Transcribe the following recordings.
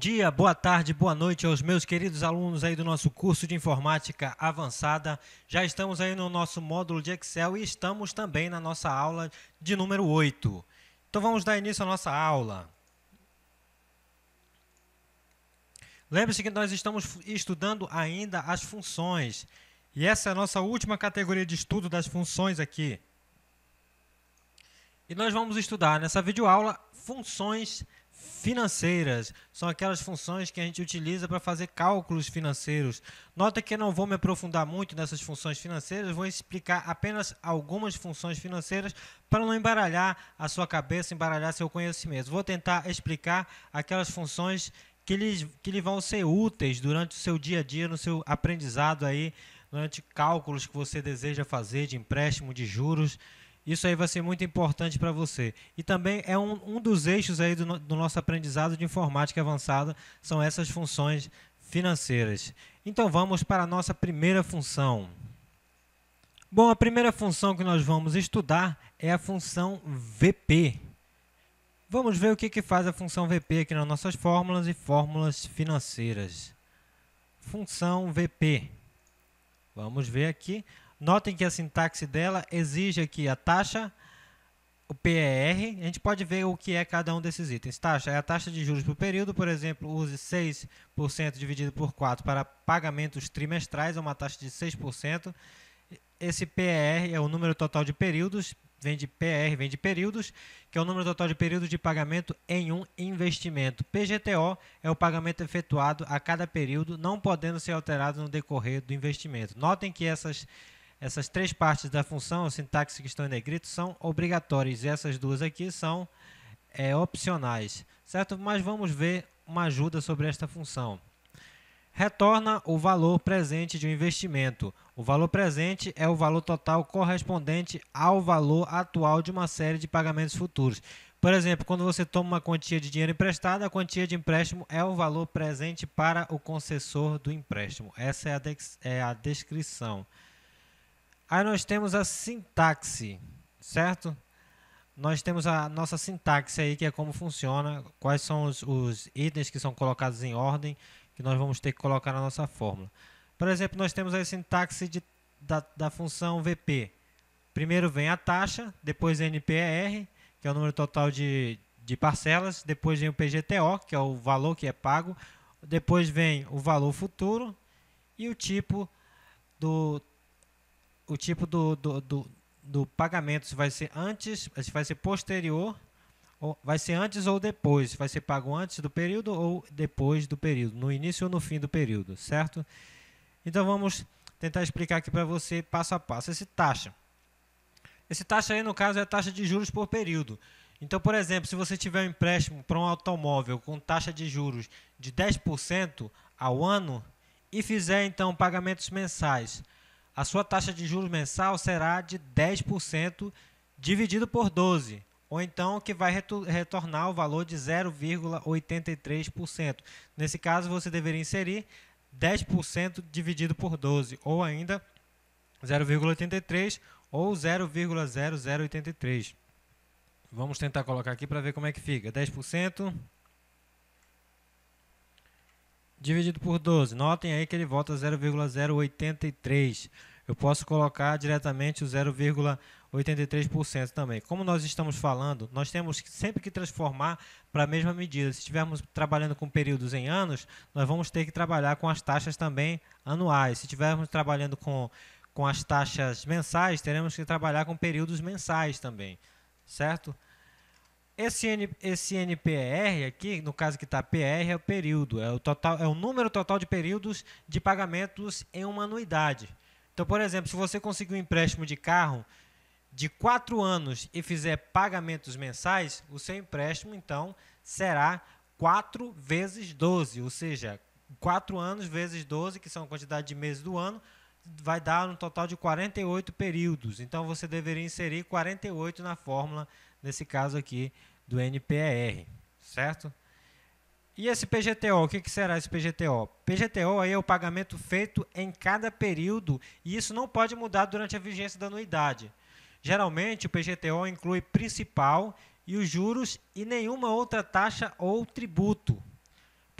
dia, boa tarde, boa noite aos meus queridos alunos aí do nosso curso de Informática Avançada. Já estamos aí no nosso módulo de Excel e estamos também na nossa aula de número 8. Então vamos dar início à nossa aula. Lembre-se que nós estamos estudando ainda as funções. E essa é a nossa última categoria de estudo das funções aqui. E nós vamos estudar nessa videoaula funções financeiras. São aquelas funções que a gente utiliza para fazer cálculos financeiros. Nota que eu não vou me aprofundar muito nessas funções financeiras, vou explicar apenas algumas funções financeiras para não embaralhar a sua cabeça, embaralhar seu conhecimento. Vou tentar explicar aquelas funções que lhe vão ser úteis durante o seu dia a dia, no seu aprendizado aí, durante cálculos que você deseja fazer de empréstimo, de juros. Isso aí vai ser muito importante para você. E também é um dos eixos aí do nosso aprendizado de informática avançada, são essas funções financeiras. Então vamos para a nossa primeira função. Bom, a primeira função que nós vamos estudar é a função VP. Vamos ver o que faz a função VP aqui nas nossas fórmulas e fórmulas financeiras. Função VP. Vamos ver aqui. Notem que a sintaxe dela exige aqui a taxa, o PER. A gente pode ver o que é cada um desses itens. Taxa é a taxa de juros por período, por exemplo, use 6% dividido por 4 para pagamentos trimestrais, é uma taxa de 6%. Esse PER é o número total de períodos, vem de PER, vem de períodos, que é o número total de períodos de pagamento em um investimento. PGTO é o pagamento efetuado a cada período, não podendo ser alterado no decorrer do investimento. Notem que essas três partes da função, a sintaxe que estão em negrito, são obrigatórias e essas duas aqui são opcionais, certo? Mas vamos ver uma ajuda sobre esta função. Retorna o valor presente de um investimento. O valor presente é o valor total correspondente ao valor atual de uma série de pagamentos futuros. Por exemplo, quando você toma uma quantia de dinheiro emprestado, a quantia de empréstimo é o valor presente para o concessor do empréstimo. Essa é a descrição. Aí nós temos a sintaxe, certo? Nós temos a nossa sintaxe aí, que é como funciona, quais são os itens que são colocados em ordem, que nós vamos ter que colocar na nossa fórmula. Por exemplo, nós temos a sintaxe da função VP. Primeiro vem a taxa, depois NPER, que é o número total de parcelas, depois vem o PGTO, que é o valor que é pago, depois vem o valor futuro e o tipo do pagamento, se vai ser antes, se vai ser posterior, ou vai ser antes ou depois, se vai ser pago antes do período ou depois do período, no início ou no fim do período, certo? Então vamos tentar explicar aqui para você passo a passo. Esse taxa aí no caso é a taxa de juros por período. Então, por exemplo, se você tiver um empréstimo para um automóvel com taxa de juros de 10% ao ano e fizer então pagamentos mensais, a sua taxa de juros mensal será de 10% dividido por 12, ou então que vai retornar o valor de 0,83%. Nesse caso, você deveria inserir 10% dividido por 12, ou ainda 0,83 ou 0,0083. Vamos tentar colocar aqui para ver como é que fica. 10% dividido por 12. Notem aí que ele volta a 0,083. Eu posso colocar diretamente o 0,83% também. Como nós estamos falando, nós temos sempre que transformar para a mesma medida. Se estivermos trabalhando com períodos em anos, nós vamos ter que trabalhar com as taxas também anuais. Se estivermos trabalhando com as taxas mensais, teremos que trabalhar com períodos mensais também, certo? Esse NPER aqui, no caso que está PR, é o período, é o número total de períodos de pagamentos em uma anuidade. Então, por exemplo, se você conseguir um empréstimo de carro de 4 anos e fizer pagamentos mensais, o seu empréstimo, então, será 4 vezes 12, ou seja, 4 anos vezes 12, que são a quantidade de meses do ano, vai dar um total de 48 períodos. Então, você deveria inserir 48 na fórmula, nesse caso aqui, do NPER, certo? E esse PGTO, o que será esse PGTO? PGTO aí é o pagamento feito em cada período e isso não pode mudar durante a vigência da anuidade. Geralmente, o PGTO inclui principal e os juros e nenhuma outra taxa ou tributo.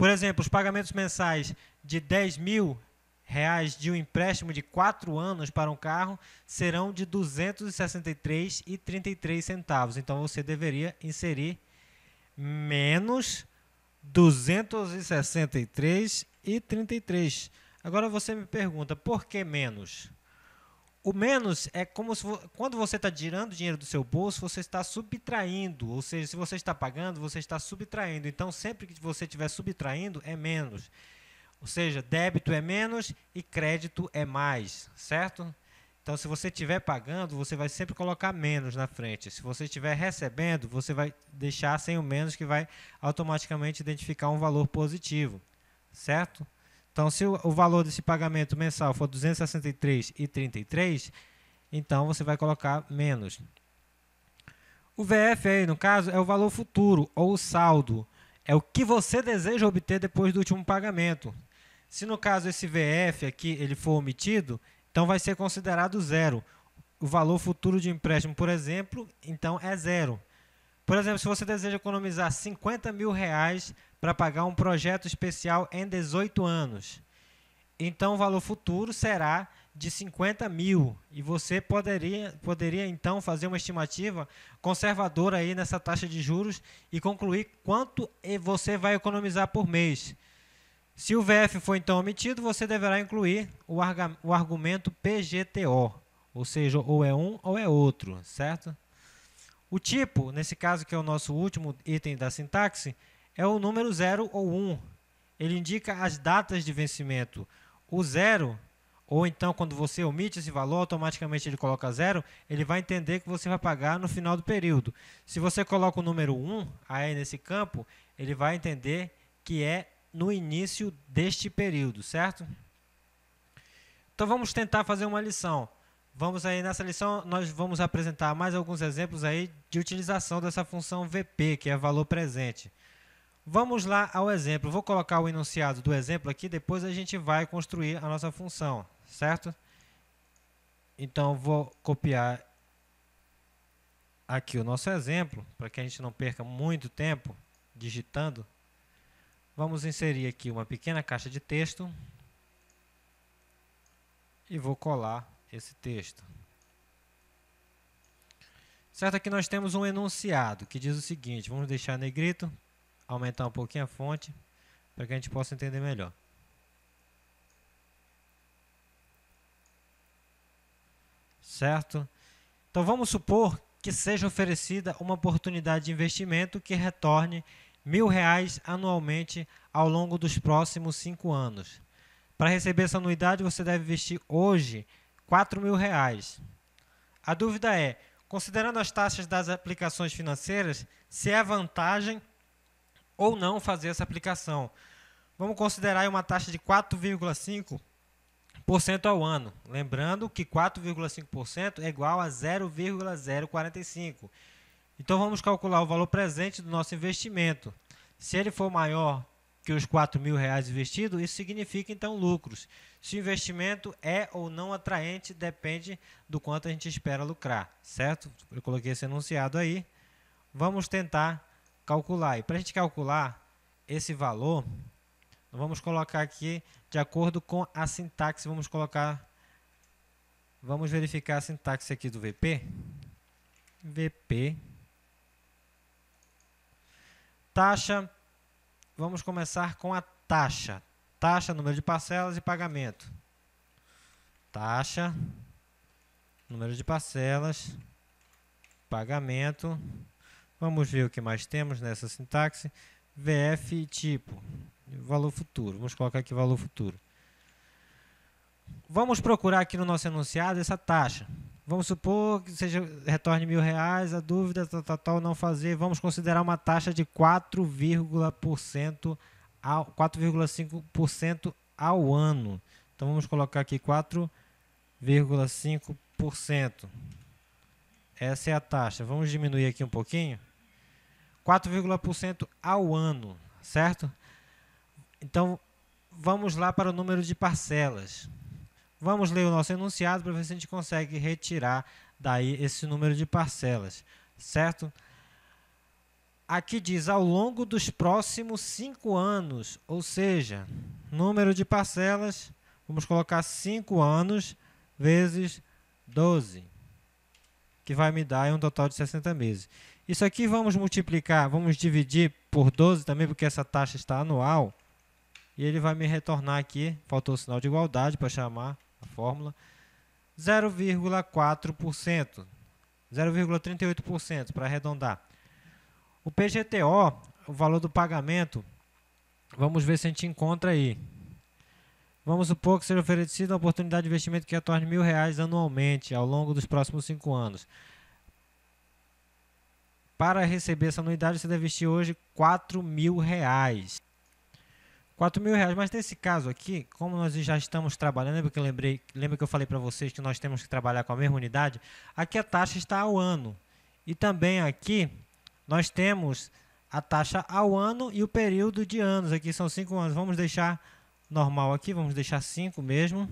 Por exemplo, os pagamentos mensais de R$ 10.000 de um empréstimo de 4 anos para um carro serão de R$ 263,33. Então, você deveria inserir menos 263,33. Agora você me pergunta, por que menos? O menos é como se quando você está tirando dinheiro do seu bolso, você está subtraindo. Ou seja, se você está pagando, você está subtraindo. Então, sempre que você estiver subtraindo, é menos. Ou seja, débito é menos e crédito é mais, certo? Então, se você estiver pagando, você vai sempre colocar menos na frente. Se você estiver recebendo, você vai deixar sem o menos, que vai automaticamente identificar um valor positivo, certo? Então, se o valor desse pagamento mensal for R$ 263,33, então você vai colocar menos. O VF aí, no caso, é o valor futuro, ou o saldo. É o que você deseja obter depois do último pagamento. Se no caso esse VF aqui ele for omitido, então vai ser considerado zero. O valor futuro de empréstimo, por exemplo, então é zero. Por exemplo, se você deseja economizar R$ 50.000 para pagar um projeto especial em 18 anos, então o valor futuro será de 50.000 e você poderia então fazer uma estimativa conservadora aí nessa taxa de juros e concluir quanto você vai economizar por mês. Se o VF for então omitido, você deverá incluir o argumento PGTO, ou seja, ou é um ou é outro, certo? O tipo, nesse caso que é o nosso último item da sintaxe, é o número 0 ou 1. Ele indica as datas de vencimento. O 0, ou então quando você omite esse valor, automaticamente ele coloca 0, ele vai entender que você vai pagar no final do período. Se você coloca o número 1 aí nesse campo, ele vai entender que é no início deste período, certo? Então vamos tentar fazer uma lição. Vamos aí nessa lição, nós vamos apresentar mais alguns exemplos aí de utilização dessa função VP, que é valor presente. Vamos lá ao exemplo. Vou colocar o enunciado do exemplo aqui, depois a gente vai construir a nossa função, certo? Então vou copiar aqui o nosso exemplo, para que a gente não perca muito tempo digitando. Vamos inserir aqui uma pequena caixa de texto e vou colar esse texto. Certo, aqui nós temos um enunciado que diz o seguinte, vamos deixar negrito, aumentar um pouquinho a fonte, para que a gente possa entender melhor. Certo? Então vamos supor que seja oferecida uma oportunidade de investimento que retorne R$ 1.000 anualmente ao longo dos próximos 5 anos. Para receber essa anuidade, você deve investir hoje R$ 4.000. A dúvida é, considerando as taxas das aplicações financeiras, se é vantagem ou não fazer essa aplicação. Vamos considerar uma taxa de 4,5% ao ano. Lembrando que 4,5% é igual a 0,045. Então, vamos calcular o valor presente do nosso investimento. Se ele for maior que os R$ 4.000 investidos, isso significa, então, lucros. Se o investimento é ou não atraente, depende do quanto a gente espera lucrar, certo? Eu coloquei esse enunciado aí. Vamos tentar calcular. E para a gente calcular esse valor, vamos colocar aqui, de acordo com a sintaxe, vamos verificar a sintaxe aqui do VP. VP. Taxa, vamos começar com a taxa. Taxa, número de parcelas e pagamento. Taxa, número de parcelas, pagamento. Vamos ver o que mais temos nessa sintaxe. VF tipo, valor futuro. Vamos colocar aqui valor futuro. Vamos procurar aqui no nosso enunciado essa taxa. Vamos supor que retorne R$ 1.000, a dúvida tal, não fazer. Vamos considerar uma taxa de 4,5% ao ano. Então, vamos colocar aqui 4,5%. Essa é a taxa. Vamos diminuir aqui um pouquinho. 4,5% ao ano, certo? Então, vamos lá para o número de parcelas. Vamos ler o nosso enunciado para ver se a gente consegue retirar daí esse número de parcelas, certo? Aqui diz ao longo dos próximos 5 anos, ou seja, número de parcelas, vamos colocar 5 anos vezes 12, que vai me dar um total de 60 meses. Isso aqui vamos multiplicar, vamos dividir por 12 também, porque essa taxa está anual, e ele vai me retornar aqui, faltou o sinal de igualdade para chamar a fórmula, 0,4%, 0,38% para arredondar. O PGTO, o valor do pagamento, vamos ver se a gente encontra aí. Vamos supor que seja oferecida uma oportunidade de investimento que retorne R$1.000 anualmente ao longo dos próximos 5 anos. Para receber essa anuidade, você deve investir hoje R$4.000. R$4.000, mas nesse caso aqui, como nós já estamos trabalhando, lembra que eu falei para vocês que nós temos que trabalhar com a mesma unidade? Aqui a taxa está ao ano. E também aqui nós temos a taxa ao ano e o período de anos. Aqui são 5 anos. Vamos deixar normal aqui, vamos deixar 5 mesmo,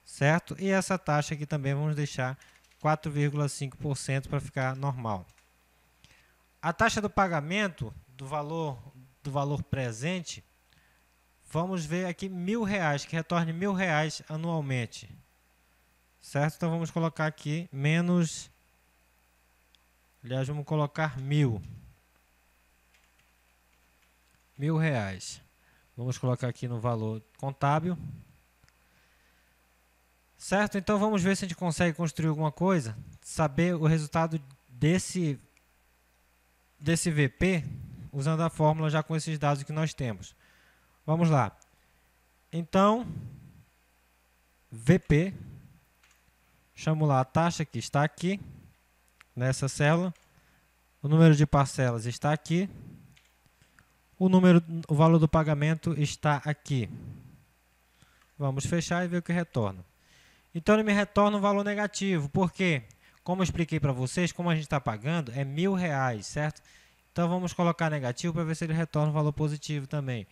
certo? E essa taxa aqui também vamos deixar 4,5% para ficar normal. A taxa do pagamento do valor presente, vamos ver aqui R$1.000, que retorne R$1.000 anualmente, certo? Então vamos colocar aqui menos, aliás, vamos colocar R$1.000. Vamos colocar aqui no valor contábil. Certo? Então vamos ver se a gente consegue construir alguma coisa, saber o resultado desse VP, usando a fórmula já com esses dados que nós temos. Vamos lá. Então, VP, chamo lá a taxa que está aqui, nessa célula. O número de parcelas está aqui. O valor do pagamento está aqui. Vamos fechar e ver o que retorna. Então, ele me retorna um valor negativo. Por quê? Como eu expliquei para vocês, como a gente está pagando, é R$1.000, certo? Então, vamos colocar negativo para ver se ele retorna um valor positivo também.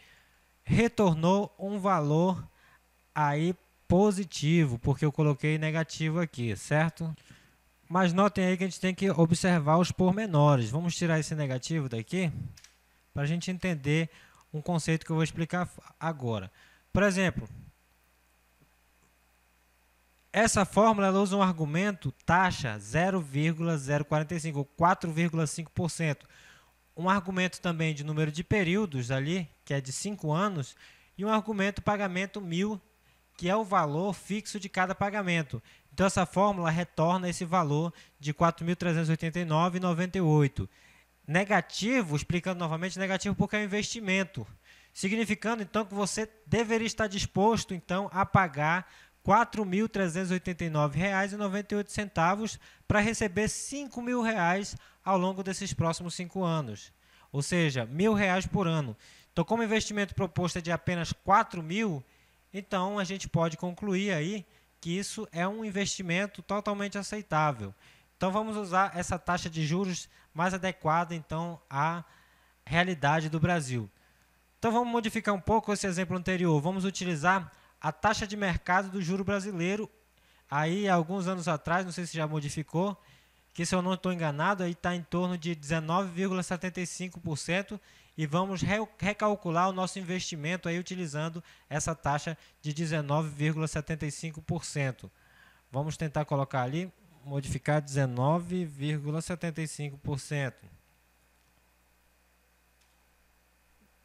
Retornou um valor aí positivo, porque eu coloquei negativo aqui, certo? Mas notem aí que a gente tem que observar os pormenores. Vamos tirar esse negativo daqui, para a gente entender um conceito que eu vou explicar agora. Por exemplo, essa fórmula ela usa um argumento taxa 0,045, ou 4,5%. Um argumento também de número de períodos ali, que é de 5 anos, e um argumento pagamento 1.000, que é o valor fixo de cada pagamento. Então, essa fórmula retorna esse valor de R$ 4.389,98. Negativo, explicando novamente, negativo porque é um investimento, significando então que você deveria estar disposto então a pagar R$ 4.389,98 para receber R$5.000 ao longo desses próximos 5 anos, ou seja, R$1.000 por ano. Então, como o investimento proposto é de apenas R$4.000, então a gente pode concluir aí que isso é um investimento totalmente aceitável. Então, vamos usar essa taxa de juros mais adequada, então, à realidade do Brasil. Então, vamos modificar um pouco esse exemplo anterior. Vamos utilizar a taxa de mercado do juro brasileiro. Aí, alguns anos atrás, não sei se já modificou, que se eu não estou enganado, aí está em torno de 19,75%. E vamos recalcular o nosso investimento aí utilizando essa taxa de 19,75%. Vamos tentar colocar ali, modificar 19,75%.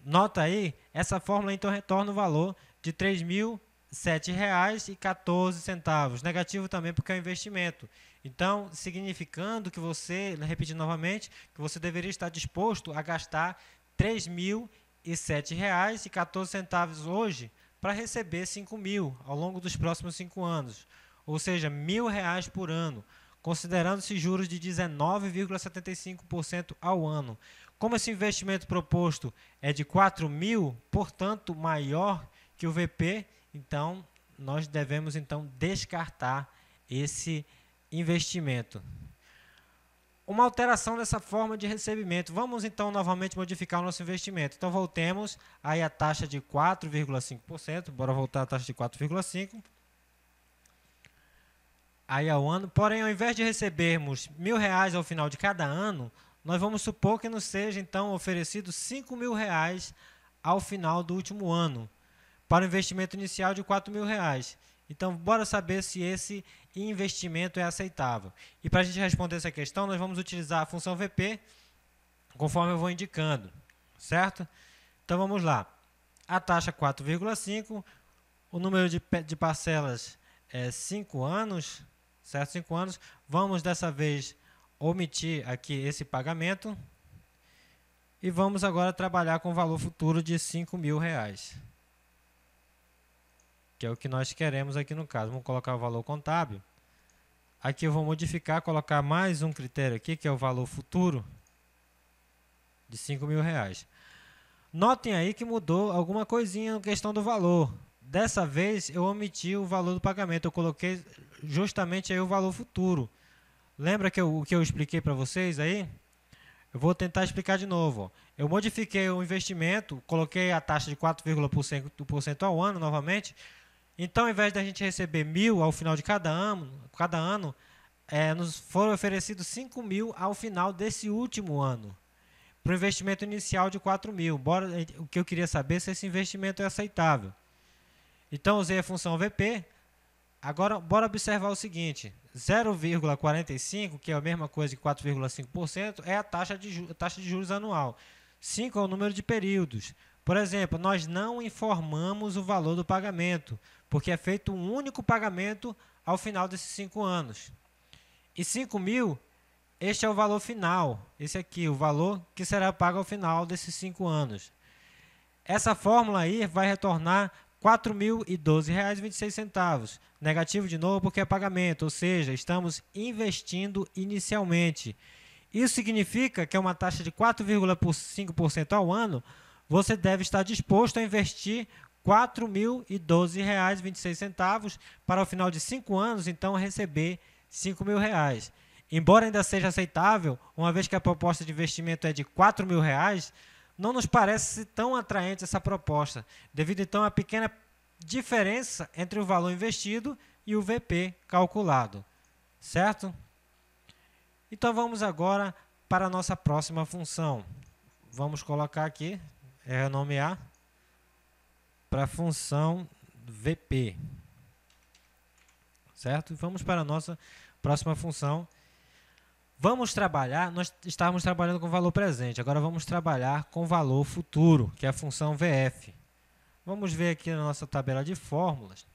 Nota aí, essa fórmula então retorna o valor de R$ 3.007,14. Negativo também porque é um investimento. Então, significando que você, repetindo novamente, que você deveria estar disposto a gastar R$ 3.007,14 hoje para receber R$5.000 ao longo dos próximos 5 anos. Ou seja, R$1.000 por ano, considerando-se juros de 19,75% ao ano. Como esse investimento proposto é de R$4.000, portanto, maior que o VP, então, nós devemos então descartar esse investimento. Uma alteração dessa forma de recebimento. Vamos então novamente modificar o nosso investimento. Então, voltemos aí a taxa de 4,5%. Bora voltar à taxa de 4,5%. Aí ao ano. Porém, ao invés de recebermos R$1.000 ao final de cada ano, nós vamos supor que nos seja, então, oferecido R$ 5.000 ao final do último ano, para o investimento inicial de R$ 4.000. Então, bora saber se esse investimento é aceitável. E para a gente responder essa questão, nós vamos utilizar a função VP, conforme eu vou indicando, certo? Então, vamos lá. A taxa é 4,5, o número de parcelas é 5 anos, certo? 5 anos. Vamos, dessa vez, omitir aqui esse pagamento e vamos agora trabalhar com o valor futuro de R$ 5.000, que é o que nós queremos aqui no caso. Vamos colocar o valor contábil. Aqui eu vou modificar, colocar mais um critério aqui, que é o valor futuro de R$ 5.000. Notem aí que mudou alguma coisinha na questão do valor. Dessa vez eu omiti o valor do pagamento, eu coloquei justamente aí o valor futuro. Lembra o que eu expliquei para vocês aí? Eu vou tentar explicar de novo. Ó. Eu modifiquei o investimento, coloquei a taxa de 4,% ao ano novamente. Então, ao invés da gente receber 1.000 ao final de cada ano, nos foram oferecidos 5.000 ao final desse último ano, para o investimento inicial de 4.000. O que eu queria saber é se esse investimento é aceitável. Então, usei a função VP. Agora, bora observar o seguinte. 0,45, que é a mesma coisa que 4,5%, é a taxa de juros anual. 5 é o número de períodos. Por exemplo, nós não informamos o valor do pagamento, porque é feito um único pagamento ao final desses 5 anos. E 5.000, este é o valor final. Esse aqui, o valor que será pago ao final desses 5 anos. Essa fórmula aí vai retornar R$ 4.012,26. Negativo de novo porque é pagamento, ou seja, estamos investindo inicialmente. Isso significa que é uma taxa de 4,5% ao ano, você deve estar disposto a investir R$ 4.012,26 para o final de 5 anos, então receber R$ 5.000. Embora ainda seja aceitável, uma vez que a proposta de investimento é de R$ 4.000, não nos parece tão atraente essa proposta, devido então à pequena diferença entre o valor investido e o VP calculado, certo? Então vamos agora para a nossa próxima função. Vamos colocar aqui, renomear para a função VP, certo? Vamos para a nossa próxima função. Vamos trabalhar, nós estávamos trabalhando com valor presente, agora vamos trabalhar com valor futuro, que é a função VF. Vamos ver aqui na nossa tabela de fórmulas,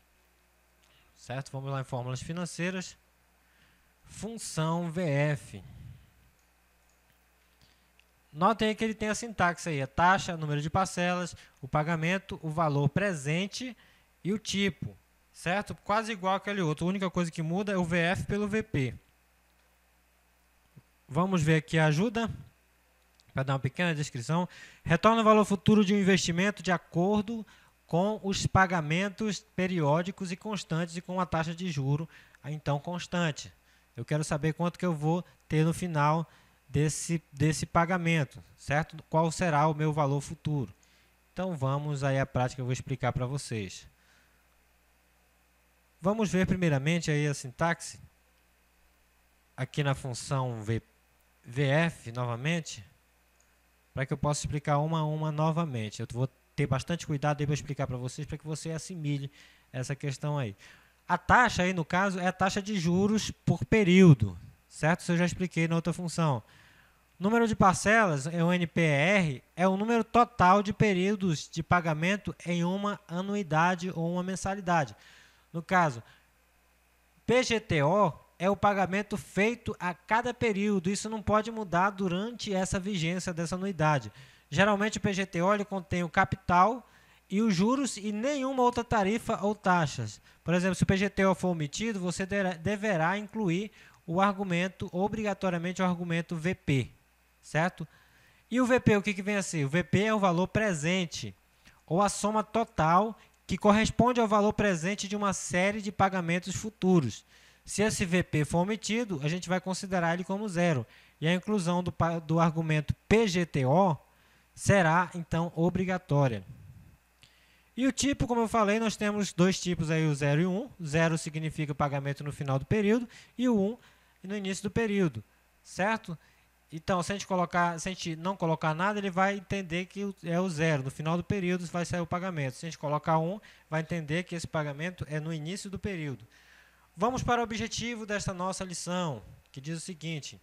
certo? Vamos lá em fórmulas financeiras, função VF. Notem aí que ele tem a sintaxe aí, a taxa, o número de parcelas, o pagamento, o valor presente e o tipo, certo? Quase igual àquele outro, a única coisa que muda é o VF pelo VP. Vamos ver aqui a ajuda, para dar uma pequena descrição. Retorna o valor futuro de um investimento de acordo com os pagamentos periódicos e constantes e com a taxa de juro, então, constante. Eu quero saber quanto que eu vou ter no final desse pagamento, certo? Qual será o meu valor futuro. Então, vamos aí à prática, eu vou explicar para vocês. Vamos ver primeiramente aí a sintaxe, aqui na função VF novamente, para que eu possa explicar uma a uma novamente. Eu vou ter bastante cuidado aí para explicar para vocês, para que você assimile essa questão aí. A taxa aí, no caso, é a taxa de juros por período, certo? Isso eu já expliquei na outra função. Número de parcelas, o NPR, é o número total de períodos de pagamento em uma anuidade ou uma mensalidade. No caso, PGTO é o pagamento feito a cada período. Isso não pode mudar durante essa vigência dessa anuidade. Geralmente o PGTO ele contém o capital e os juros e nenhuma outra tarifa ou taxas. Por exemplo, se o PGTO for omitido, você deverá incluir o argumento, obrigatoriamente o argumento VP, certo? E o VP, o que vem a ser? O VP é o valor presente, ou a soma total que corresponde ao valor presente de uma série de pagamentos futuros. Se esse VP for omitido, a gente vai considerar ele como zero. E a inclusão do argumento PGTO será, então, obrigatória. E o tipo, como eu falei, nós temos dois tipos aí, o 0 e o 1. 0 significa pagamento no final do período e o 1 no início do período, certo? Então, se a gente não colocar nada, ele vai entender que é o zero. No final do período vai sair o pagamento. Se a gente colocar 1, vai entender que esse pagamento é no início do período. Vamos para o objetivo desta nossa lição, que diz o seguinte.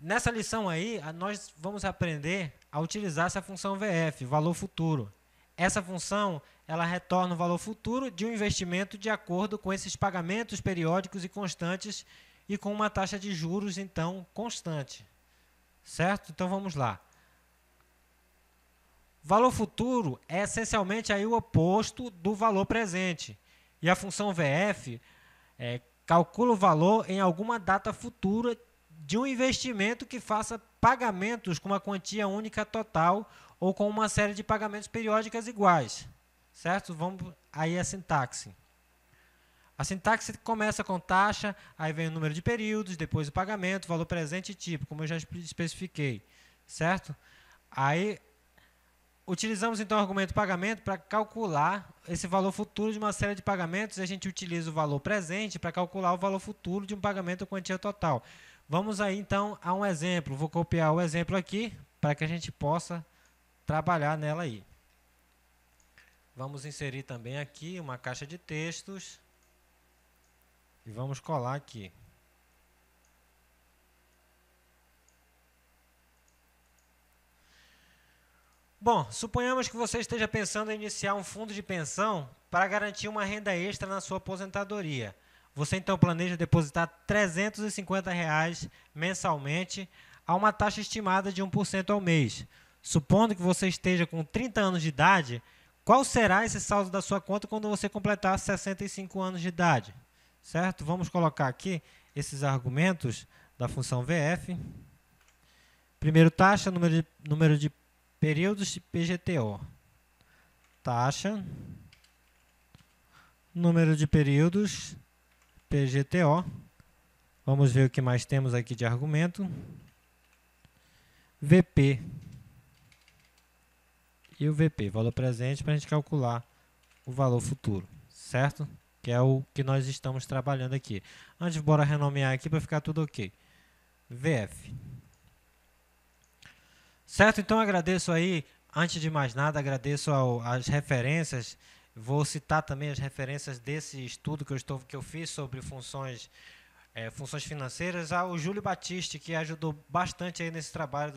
Nessa lição aí, nós vamos aprender a utilizar essa função VF, valor futuro. Essa função, ela retorna o valor futuro de um investimento de acordo com esses pagamentos periódicos e constantes e com uma taxa de juros, então, constante. Certo? Então, vamos lá. Valor futuro é essencialmente aí o oposto do valor presente. E a função VF calcula o valor em alguma data futura de um investimento que faça pagamentos com uma quantia única total ou com uma série de pagamentos periódicas iguais. Certo? Vamos aí a sintaxe. A sintaxe começa com taxa, aí vem o número de períodos, depois o pagamento, valor presente e tipo, como eu já especifiquei. Certo? Aí utilizamos então o argumento pagamento para calcular esse valor futuro de uma série de pagamentos e a gente utiliza o valor presente para calcular o valor futuro de um pagamento ou quantia total. Vamos aí então a um exemplo. Vou copiar o exemplo aqui para que a gente possa trabalhar nela aí. Vamos inserir também aqui uma caixa de textos e vamos colar aqui. Bom, suponhamos que você esteja pensando em iniciar um fundo de pensão para garantir uma renda extra na sua aposentadoria. Você então planeja depositar R$ 350 mensalmente a uma taxa estimada de 1% ao mês. Supondo que você esteja com 30 anos de idade, qual será esse saldo da sua conta quando você completar 65 anos de idade? Certo? Vamos colocar aqui esses argumentos da função VF. Primeiro, taxa, número de períodos de PGTO. Taxa, número de períodos, PGTO. Vamos ver o que mais temos aqui de argumento. VP. E o VP, valor presente, para a gente calcular o valor futuro, certo? Que é o que nós estamos trabalhando aqui. Antes, bora renomear aqui para ficar tudo ok. VF. Certo? Então, agradeço aí, antes de mais nada, agradeço as referências. Vou citar também as referências desse estudo que eu fiz sobre funções financeiras ao Júlio Batiste, que ajudou bastante aí nesse trabalho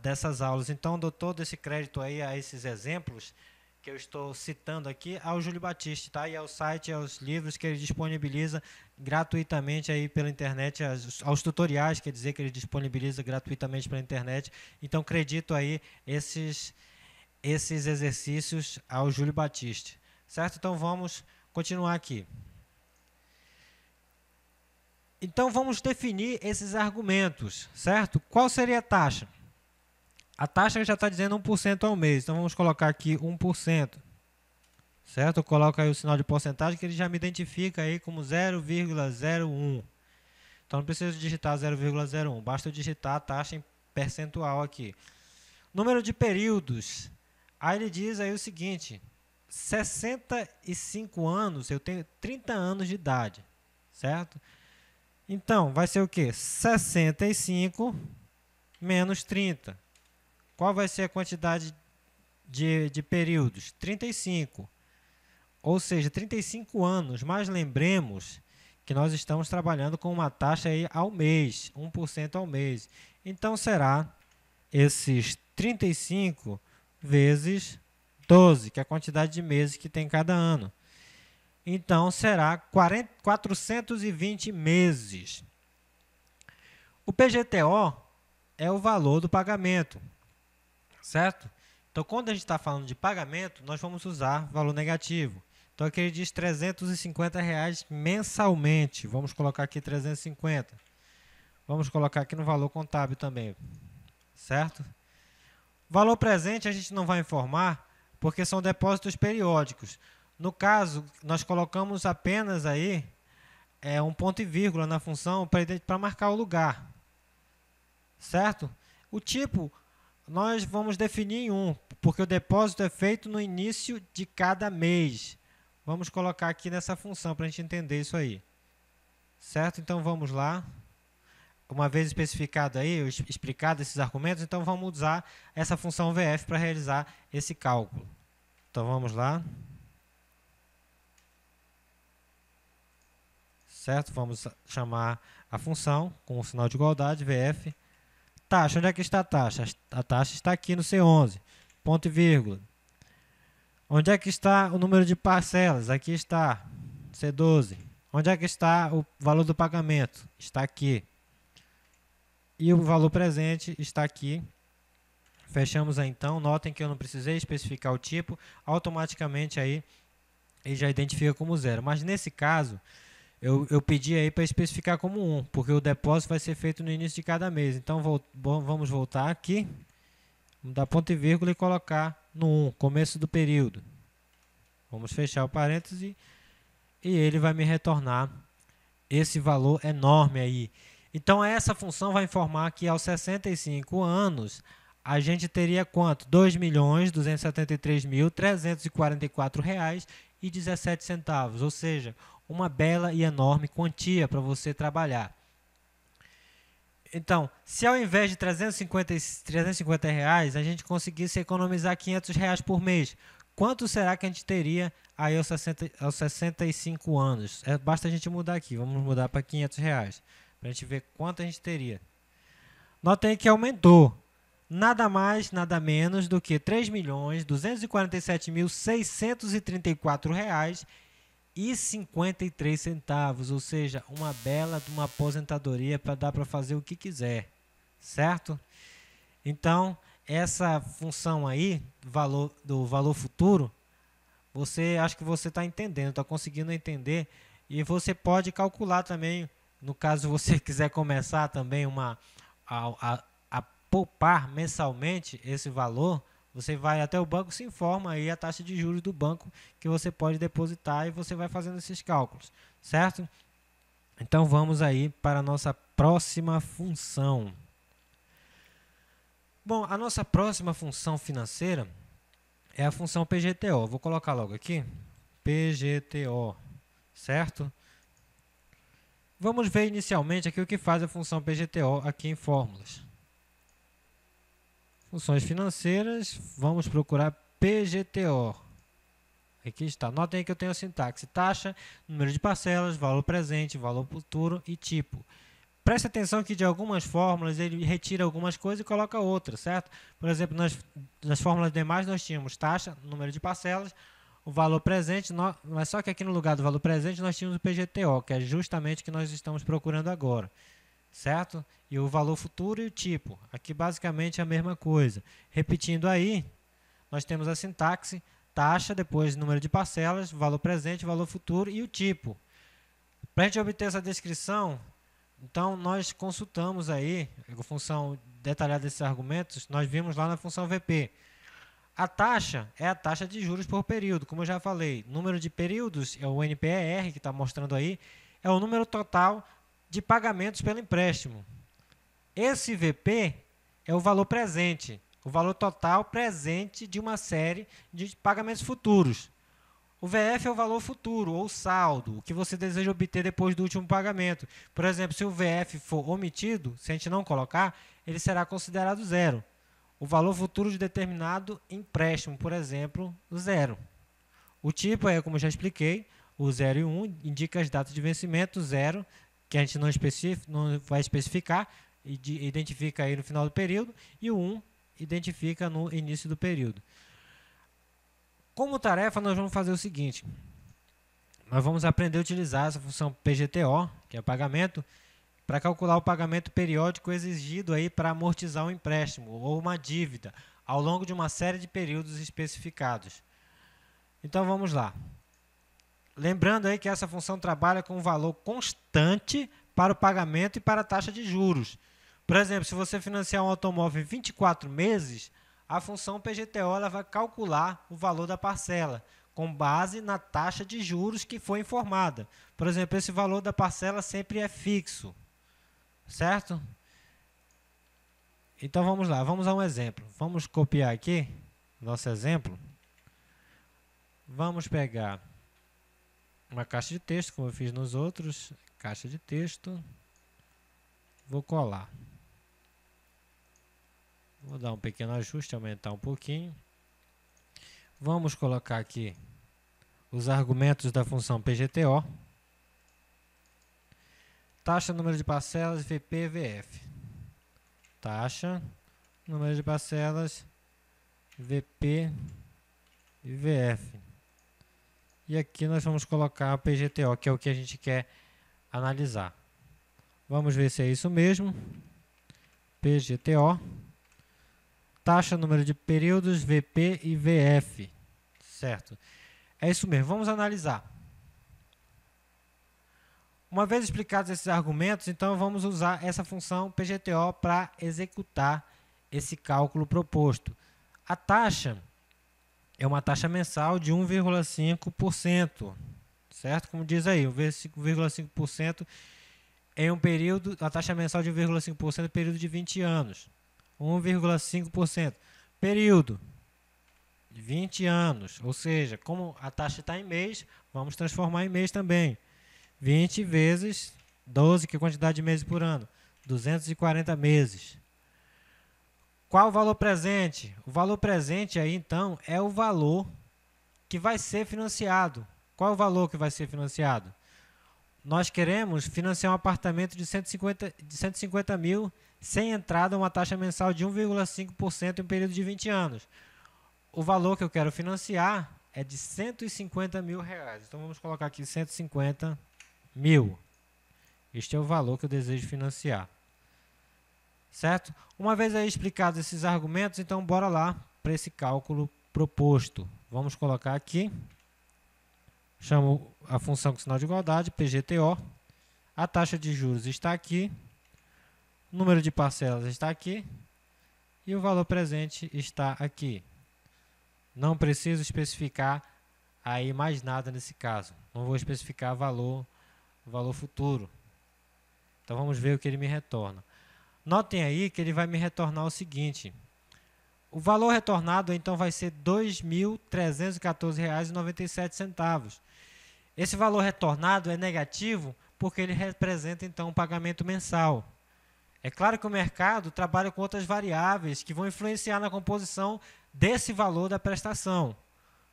dessas aulas. Então, dou todo esse crédito aí a esses exemplos que eu estou citando aqui ao Júlio Batiste, tá? E ao site, aos livros que ele disponibiliza gratuitamente aí pela internet, aos tutoriais, quer dizer que ele disponibiliza gratuitamente pela internet. Então, acredito aí esses exercícios ao Júlio Batiste, certo? Então, vamos continuar aqui. Então, vamos definir esses argumentos, certo? Qual seria a taxa? A taxa já está dizendo 1% ao mês, então vamos colocar aqui 1%, certo? Eu coloco aí o sinal de porcentagem que ele já me identifica aí como 0,01. Então não preciso digitar 0,01, basta eu digitar a taxa em percentual aqui. Número de períodos, aí ele diz aí o seguinte, 65 anos, eu tenho 30 anos de idade, certo? Então, vai ser o quê? 65 menos 30. Qual vai ser a quantidade de períodos? 35. Ou seja, 35 anos. Mas lembremos que nós estamos trabalhando com uma taxa aí ao mês, 1% ao mês. Então, será esses 35 vezes 12, que é a quantidade de meses que tem cada ano. Então, será 420 meses. O PGTO é o valor do pagamento. Certo? Então, quando a gente está falando de pagamento, nós vamos usar valor negativo. Então, aqui ele diz R$ 350 mensalmente. Vamos colocar aqui 350. Vamos colocar aqui no valor contábil também. Certo? Valor presente a gente não vai informar, porque são depósitos periódicos. No caso, nós colocamos apenas aí um ponto e vírgula na função para marcar o lugar. Certo? O tipo nós vamos definir em 1, porque o depósito é feito no início de cada mês. Vamos colocar aqui nessa função para a gente entender isso aí. Certo? Então, vamos lá. uma vez especificado aí, explicado esses argumentos, então vamos usar essa função VF para realizar esse cálculo. Então vamos lá. Certo? Vamos chamar a função com o sinal de igualdade, VF. Taxa, onde é que está a taxa? A taxa está aqui no C11, ponto e vírgula. Onde é que está o número de parcelas? Aqui está, C12. Onde é que está o valor do pagamento? Está aqui. E o valor presente está aqui. Fechamos aí então. Notem que eu não precisei especificar o tipo. Automaticamente aí ele já identifica como 0. Mas nesse caso, eu pedi aí para especificar como 1, porque o depósito vai ser feito no início de cada mês. Então vamos voltar aqui, vamos dar ponto e vírgula e colocar no 1, começo do período. Vamos fechar o parêntese e ele vai me retornar esse valor enorme aí. Então essa função vai informar que aos 65 anos a gente teria quanto? R$ 2.273.344,17, ou seja, uma bela e enorme quantia para você trabalhar. Então, se ao invés de R$ 350 reais, a gente conseguisse economizar R$ 500 reais por mês, quanto será que a gente teria aí aos 65 anos? Basta a gente mudar aqui, vamos mudar para R$ 500 reais, para a gente ver quanto a gente teria. Notem que aumentou. Nada mais, nada menos do que R$ 3.247.634,53, ou seja, uma bela de uma aposentadoria para dar para fazer o que quiser, certo? Então, essa função aí, do valor futuro, acho que você está entendendo, está conseguindo entender, e você pode calcular também, no caso você quiser começar também a poupar mensalmente esse valor, você vai até o banco, se informa aí a taxa de juros do banco que você pode depositar e você vai fazendo esses cálculos, certo? Então vamos aí para a nossa próxima função. Bom, a nossa próxima função financeira é a função PGTO. Vou colocar logo aqui, PGTO, certo? Vamos ver inicialmente aqui o que faz a função PGTO aqui em fórmulas. Funções financeiras, vamos procurar PGTO. Aqui está. Notem aí que eu tenho a sintaxe: taxa, número de parcelas, valor presente, valor futuro e tipo. Preste atenção que de algumas fórmulas ele retira algumas coisas e coloca outras, certo? Por exemplo, nas fórmulas demais nós tínhamos taxa, número de parcelas, o valor presente, mas só que aqui no lugar do valor presente nós tínhamos o PGTO, que é justamente o que nós estamos procurando agora. Certo? E o valor futuro e o tipo. Aqui basicamente é a mesma coisa. Repetindo aí, nós temos a sintaxe, taxa, depois número de parcelas, valor presente, valor futuro e o tipo. Para a gente obter essa descrição, então nós consultamos aí, a função detalhada desses argumentos, nós vimos lá na função VP. A taxa é a taxa de juros por período, como eu já falei. Número de períodos é o NPR, que está mostrando aí, é o número total de pagamentos pelo empréstimo. Esse VP é o valor presente, o valor total presente de uma série de pagamentos futuros. O VF é o valor futuro, ou saldo, o que você deseja obter depois do último pagamento. Por exemplo, se o VF for omitido, se a gente não colocar, ele será considerado zero. O valor futuro de determinado empréstimo, por exemplo, zero. O tipo é, como já expliquei, o 0 e 1 indica as datas de vencimento, 0 que a gente não vai especificar, identifica aí no final do período, e o 1 identifica no início do período. Como tarefa, nós vamos fazer o seguinte: nós vamos aprender a utilizar essa função PGTO, que é pagamento, para calcular o pagamento periódico exigido aí para amortizar um empréstimo ou uma dívida ao longo de uma série de períodos especificados. Então vamos lá. Lembrando aí que essa função trabalha com um valor constante para o pagamento e para a taxa de juros. Por exemplo, se você financiar um automóvel em 24 meses, a função PGTO ela vai calcular o valor da parcela com base na taxa de juros que foi informada. Por exemplo, esse valor da parcela sempre é fixo, certo? Então vamos lá, vamos a um exemplo. Vamos copiar aqui nosso exemplo. Vamos pegar uma caixa de texto, como eu fiz nos outros, caixa de texto. vou colar. Vou dar um pequeno ajuste, aumentar um pouquinho. Vamos colocar aqui os argumentos da função PGTO. Taxa, número de parcelas, VP, VF. Taxa, número de parcelas, VP e VF. E aqui nós vamos colocar a PGTO, que é o que a gente quer analisar. Vamos ver se é isso mesmo. PGTO. Taxa, número de períodos, VP e VF. Certo? É isso mesmo. Vamos analisar. Uma vez explicados esses argumentos, então vamos usar essa função PGTO para executar esse cálculo proposto. A taxa é uma taxa mensal de 1,5%, certo? Como diz aí, 1,5% em um período, a taxa mensal de 1,5% período de 20 anos. 1,5%. Período de 20 anos, ou seja, como a taxa está em mês, vamos transformar em mês também. 20 vezes 12, que é a quantidade de meses por ano, 240 meses. Qual o valor presente? O valor presente aí, então, é o valor que vai ser financiado. Qual é o valor que vai ser financiado? Nós queremos financiar um apartamento de 150 mil sem entrada, uma taxa mensal de 1,5% em um período de 20 anos. O valor que eu quero financiar é de 150 mil reais. Então, vamos colocar aqui 150 mil. Este é o valor que eu desejo financiar. Certo? Uma vez aí explicados esses argumentos, então bora lá para esse cálculo proposto. Vamos colocar aqui, chamo a função com sinal de igualdade, PGTO. A taxa de juros está aqui, o número de parcelas está aqui e o valor presente está aqui. Não preciso especificar aí mais nada nesse caso. Não vou especificar valor futuro. Então vamos ver o que ele me retorna. Notem aí que ele vai me retornar o seguinte. O valor retornado então vai ser R$ 2.314,97. Esse valor retornado é negativo porque ele representa então um pagamento mensal. É claro que o mercado trabalha com outras variáveis que vão influenciar na composição desse valor da prestação.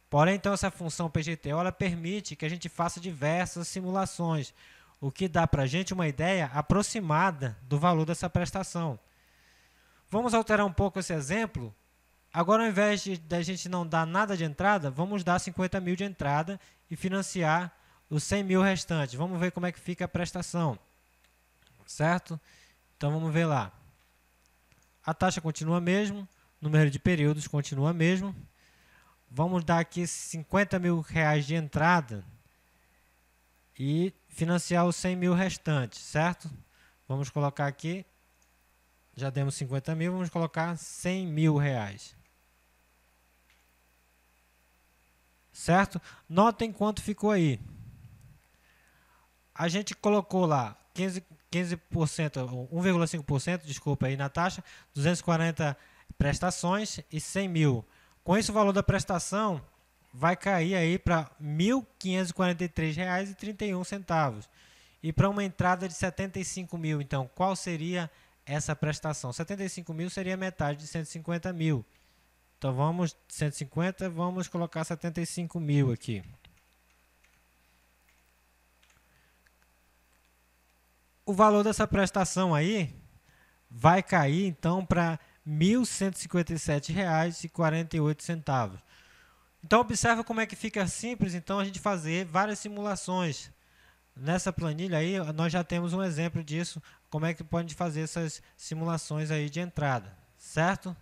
Porém, então, essa função PGTO ela permite que a gente faça diversas simulações, o que dá para a gente uma ideia aproximada do valor dessa prestação. Vamos alterar um pouco esse exemplo. Agora, ao invés de a gente não dar nada de entrada, vamos dar 50 mil de entrada e financiar os 100 mil restantes. Vamos ver como é que fica a prestação. Certo? Então, vamos ver lá. A taxa continua mesmo, o número de períodos continua mesmo. Vamos dar aqui 50 mil reais de entrada e financiar os 100 mil restantes, certo? Vamos colocar aqui, já demos 50 mil, vamos colocar 100 mil reais. Certo? Notem quanto ficou aí. A gente colocou lá 15%, 1,5%, desculpa, aí na taxa, 240 prestações e 100 mil. Com isso, o valor da prestação vai cair aí para R$ 1.543,31. E para uma entrada de 75 mil, então, qual seria essa prestação? 75 mil seria metade de 150 mil. Então, vamos, 150, vamos colocar 75 mil aqui. O valor dessa prestação aí vai cair, então, para R$ 1.157,48. Então, observa como é que fica simples, então, a gente fazer várias simulações. Nessa planilha aí, nós já temos um exemplo disso, como é que pode fazer essas simulações aí de entrada, certo?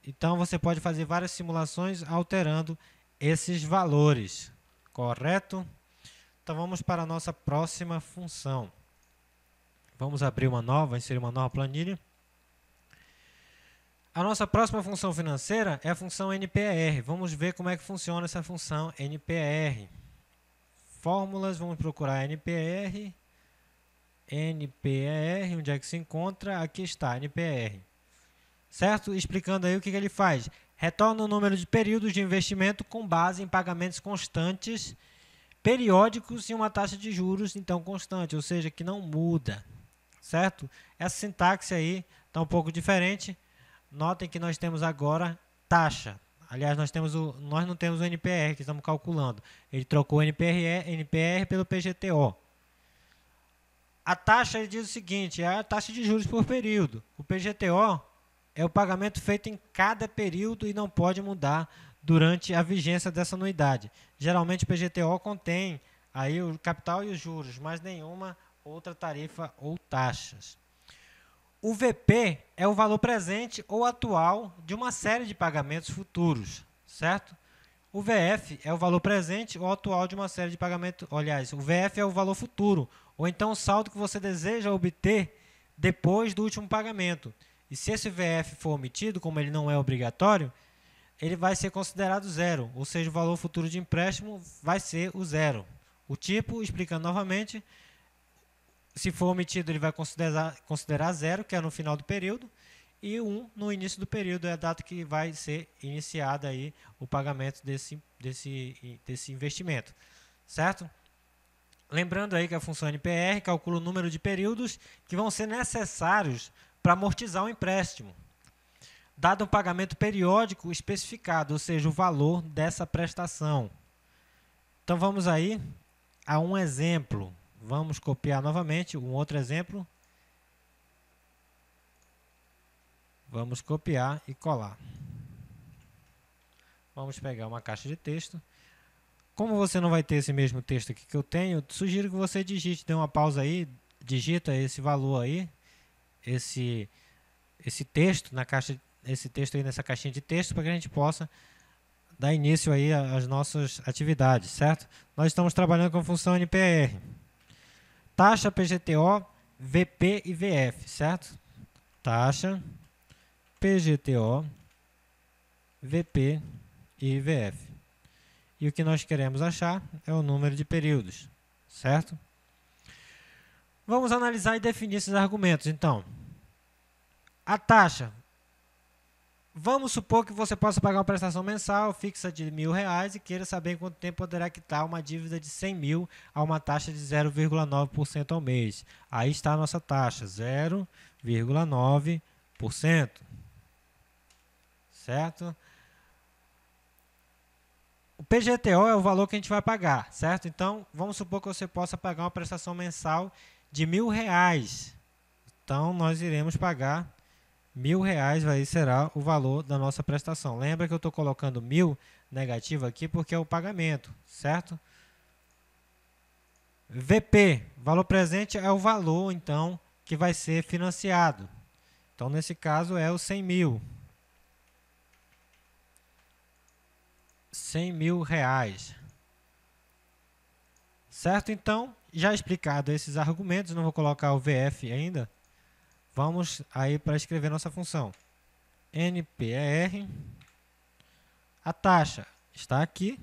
Então, você pode fazer várias simulações alterando esses valores, correto? Então, vamos para a nossa próxima função. Vamos abrir uma nova, inserir uma nova planilha. A nossa próxima função financeira é a função NPR. Vamos ver como é que funciona essa função NPR. Fórmulas, vamos procurar NPR. NPR, onde é que se encontra? Aqui está, NPR. Certo? Explicando aí o que ele faz. Retorna o número de períodos de investimento com base em pagamentos constantes, periódicos e uma taxa de juros, então, constante, ou seja, que não muda. certo? Essa sintaxe aí está um pouco diferente. Notem que nós temos agora taxa. Aliás, nós não temos o NPR que estamos calculando. Ele trocou o NPR pelo PGTO. A taxa, ele diz o seguinte, é a taxa de juros por período. O PGTO é o pagamento feito em cada período e não pode mudar durante a vigência dessa anuidade. Geralmente o PGTO contém aí o capital e os juros, mas nenhuma outra tarifa ou taxas. O VP é o valor presente ou atual de uma série de pagamentos futuros, certo? O VF é o valor presente ou atual de uma série de pagamentos. Aliás, o VF é o valor futuro, ou então o saldo que você deseja obter depois do último pagamento. E se esse VF for omitido, como ele não é obrigatório, ele vai ser considerado zero, ou seja, o valor futuro de empréstimo vai ser o zero. O tipo, explicando novamente, se for omitido, ele vai considerar zero, que é no final do período, e 1 no início do período, é a data que vai ser iniciado aí o pagamento desse investimento, certo? Lembrando aí que a função NPR calcula o número de períodos que vão ser necessários para amortizar o empréstimo, dado um pagamento periódico especificado, ou seja, o valor dessa prestação. Então vamos aí a um exemplo. Vamos copiar novamente um outro exemplo. Vamos copiar e colar. Vamos pegar uma caixa de texto. Como você não vai ter esse mesmo texto aqui que eu tenho, sugiro que você digite, dê uma pausa aí, digita esse valor aí, esse texto na caixa, esse texto aí nessa caixinha de texto, para que a gente possa dar início aí às nossas atividades, certo? Nós estamos trabalhando com a função NPR. Taxa, PGTO, VP e VF, certo? Taxa, PGTO, VP e VF. E o que nós queremos achar é o número de períodos, certo? Vamos analisar e definir esses argumentos, então. A taxa. Vamos supor que você possa pagar uma prestação mensal fixa de R$1.000 e queira saber em quanto tempo poderá quitar uma dívida de 100 mil a uma taxa de 0,9% ao mês. Aí está a nossa taxa, 0,9%. Certo? O PGTO é o valor que a gente vai pagar, certo? Então, vamos supor que você possa pagar uma prestação mensal de R$1.000. Então, nós iremos pagar R$1.000, aí será o valor da nossa prestação. Lembra que eu estou colocando 1.000 negativo aqui porque é o pagamento, certo? VP, valor presente é o valor, então, que vai ser financiado. Então, nesse caso, é o 100 mil. R$100.000. Certo? Então, já explicado esses argumentos, não vou colocar o VF ainda. Vamos aí para escrever nossa função. NPR. A taxa está aqui.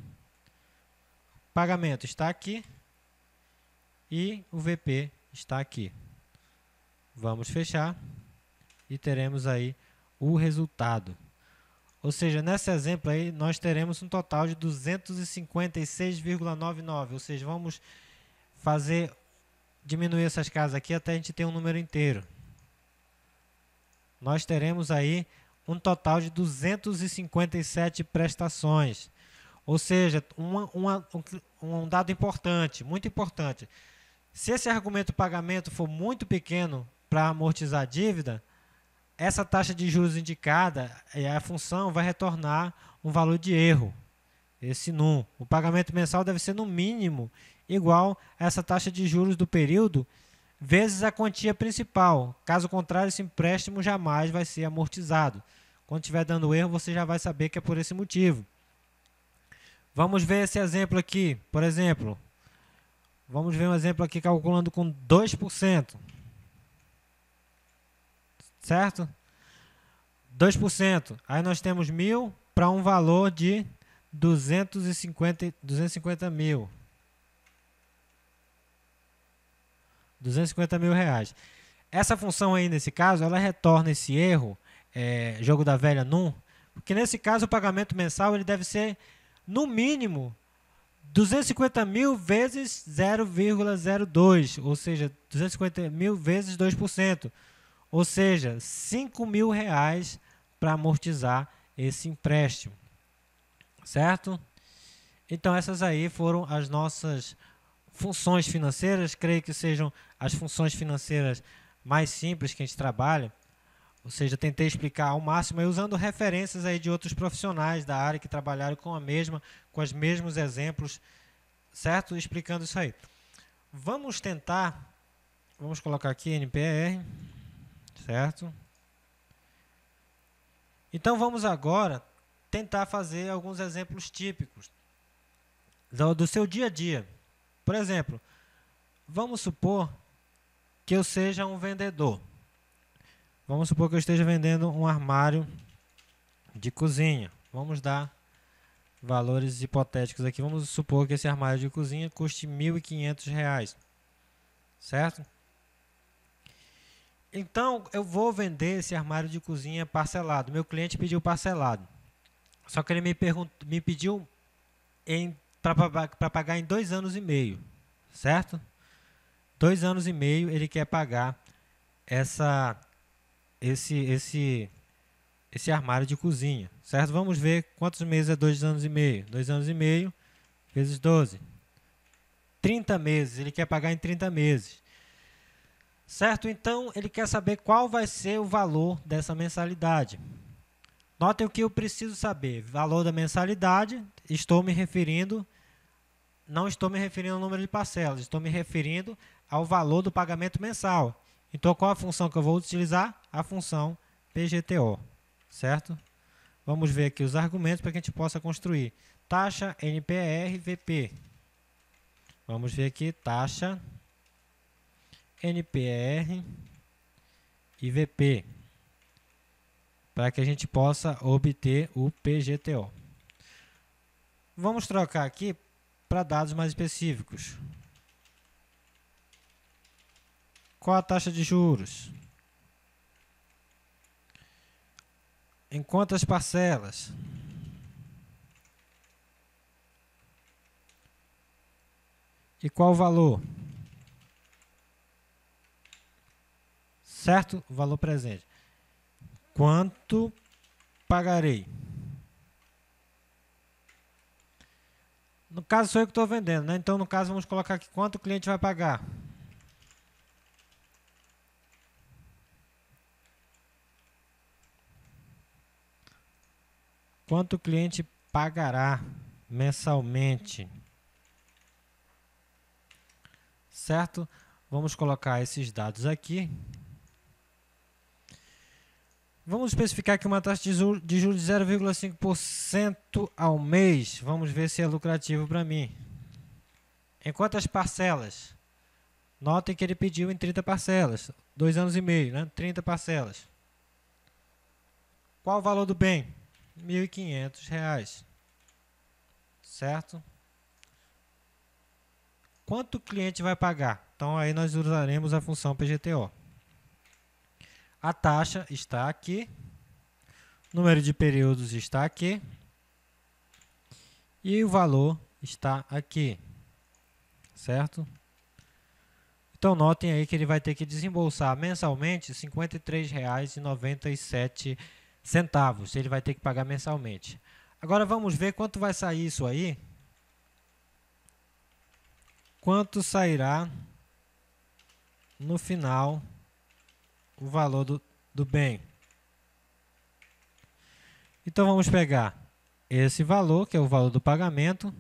O pagamento está aqui. E o VP está aqui. Vamos fechar. E teremos aí o resultado. Ou seja, nesse exemplo aí, nós teremos um total de 256,99. Ou seja, vamos diminuir essas casas aqui até a gente ter um número inteiro. Nós teremos aí um total de 257 prestações. Ou seja, um dado importante, muito importante. Se esse argumento pagamento for muito pequeno para amortizar a dívida, essa taxa de juros indicada, a função vai retornar um valor de erro, esse num. O pagamento mensal deve ser no mínimo igual a essa taxa de juros do período vezes a quantia principal. Caso contrário, esse empréstimo jamais vai ser amortizado. Quando estiver dando erro, você já vai saber que é por esse motivo. Vamos ver esse exemplo aqui. Por exemplo, vamos ver um exemplo aqui calculando com 2%. Certo? 2%. Aí nós temos 1.000 para um valor de 250 mil. 250 mil reais. Essa função aí, nesse caso, ela retorna esse erro, jogo da velha num, porque nesse caso o pagamento mensal ele deve ser, no mínimo, 250 mil vezes 0,02, ou seja, 250 mil vezes 2%, ou seja, R$ 5.000 para amortizar esse empréstimo, certo? Então, essas aí foram as nossas funções financeiras, creio que sejam as funções financeiras mais simples que a gente trabalha, ou seja, tentei explicar ao máximo, usando referências aí de outros profissionais da área que trabalharam com os mesmos exemplos, certo? Explicando isso aí. Vamos colocar aqui NPR, certo? Então, vamos agora tentar fazer alguns exemplos típicos do seu dia a dia. Por exemplo, vamos supor que eu seja um vendedor. Vamos supor que eu esteja vendendo um armário de cozinha. Vamos dar valores hipotéticos aqui. Vamos supor que esse armário de cozinha custe R$ 1.500, certo? Então, eu vou vender esse armário de cozinha parcelado. Meu cliente pediu parcelado. Só que ele me pediu para pagar em 2 anos e meio, certo? 2 anos e meio ele quer pagar esse armário de cozinha, certo? Vamos ver quantos meses é 2 anos e meio. 2 anos e meio vezes 12. 30 meses, ele quer pagar em 30 meses. Certo? Então, ele quer saber qual vai ser o valor dessa mensalidade. Notem o que eu preciso saber. Valor da mensalidade, não estou me referindo ao número de parcelas, estou me referindo ao valor do pagamento mensal. Então, qual a função que eu vou utilizar? A função PGTO, certo? Vamos ver aqui os argumentos para que a gente possa construir. Taxa NPR VP. Vamos ver aqui, taxa NPR e VP, para que a gente possa obter o PGTO. Vamos trocar aqui para dados mais específicos. Qual a taxa de juros? Em quantas parcelas? E qual o valor? Certo? O valor presente. Quanto pagarei? No caso, sou eu que estou vendendo, né? Então, no caso, vamos colocar aqui quanto o cliente vai pagar. Quanto o cliente pagará mensalmente? Certo? Vamos colocar esses dados aqui. Vamos especificar aqui uma taxa de juros de 0,5% ao mês. Vamos ver se é lucrativo para mim. Em quantas parcelas? Notem que ele pediu em 30 parcelas. 2 anos e meio, né? 30 parcelas. Qual o valor do bem? R$ 1.500. Certo? Quanto o cliente vai pagar? Então, aí nós usaremos a função PGTO. A taxa está aqui. O número de períodos está aqui. E o valor está aqui. Certo? Então, notem aí que ele vai ter que desembolsar mensalmente R$ 53,97. Ele vai ter que pagar mensalmente. Agora, vamos ver quanto vai sair isso aí. Quanto sairá no final o valor do bem. Então, vamos pegar esse valor, que é o valor do pagamento,